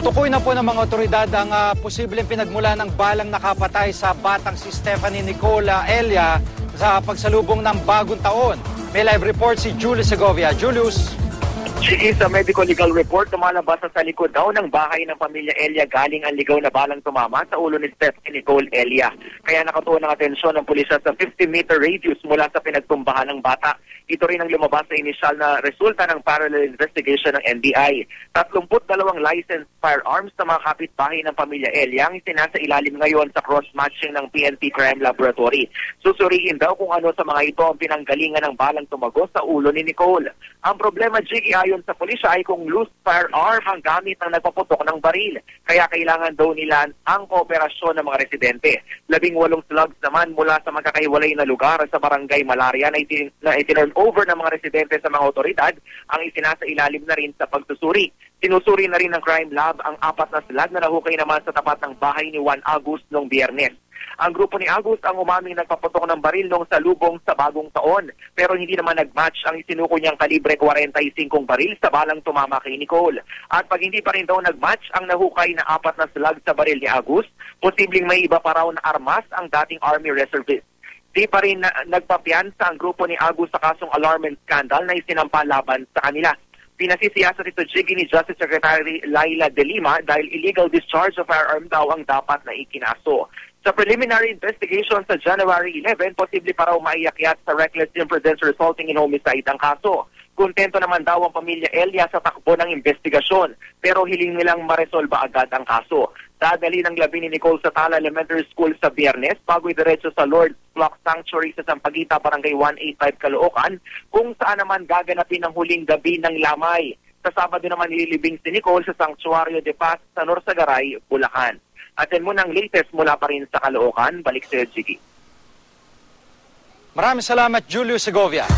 Tukoy na po ng mga otoridad ang posibleng pinagmula ng balang nakapatay sa batang si Stephanie Nicola Elia sa pagsalubong ng bagong taon. May live report si Julius Segovia. Julius. Sige, sa medical legal report, lumalabas sa likod daw ng bahay ng pamilya Elia galing ang ligaw na balang tumama sa ulo ni Stephanie Nicole Elia. Kaya nakatuon ng atensyon ng pulisya sa 50-meter radius mula sa pinagtumbahan ng bata. Ito rin ang lumabas sa inisyal na resulta ng parallel investigation ng NBI. 32 licensed firearms sa mga kapitbahay ng pamilya Elia ang isinasa ilalim ngayon sa cross-matching ng PNP Crime Laboratory. Susuriin daw kung ano sa mga ito ang pinanggalingan ng balang tumagos sa ulo ni Nicole. Ang problema, Jiggy, ayon sa pulisya ay kung loose firearm ang gamit ng nagpaputok ng baril. Kaya kailangan daw nila ang kooperasyon ng mga residente. 18 slugs naman mula sa magkakahiwalay na lugar sa barangay Malaria na itinurn over ng mga residente sa mga otoridad ang isinasa ilalim na rin sa pagsusuri. Sinusuri na rin ng Crime Lab ang 4 na slag na nahukay naman sa tapat ng bahay ni Juan August noong Biyernes. Ang grupo ni August ang umaming nagpaputok ng baril nung salubong sa bagong taon, pero hindi naman nag-match ang isinuko niyang kalibre 45 baril sa balang tumama kay Nicole. At pag hindi pa rin daw nag-match ang nahukay na 4 na slag sa baril ni August, posibleng may iba pa raw na armas ang dating Army reservist. Di pa rin nagpapiansa ang grupo ni August sa kasong alarming scandal na isinampa laban sa kanila. Pinasisiyasat ito, Jiggy, ni Justice Secretary Laila De Lima dahil illegal discharge of firearm daw ang dapat na ikinaso. Sa preliminary investigation sa January 11, posible pa raw maiakyat sa reckless imprudence resulting in homicide ang kaso. Kontento naman daw ang pamilya Elia sa takbo ng investigasyon, pero hiling nilang maresolba agad ang kaso. Dadali ng labi ni Nicole sa Tala Elementary School sa Biyernes bago idiretso sa Lord's Flock Sanctuary sa Sampaguita, Barangay 185, Caloocan, kung saan naman gaganapin ang huling gabi ng lamay. Sa Sabado naman nililibing si Nicole sa Sanctuario de Paz sa Norsagaray, Bulacan. At yan muna ang latest mula pa rin sa Caloocan. Balik sa Jiggy. Maraming salamat, Julius Segovia.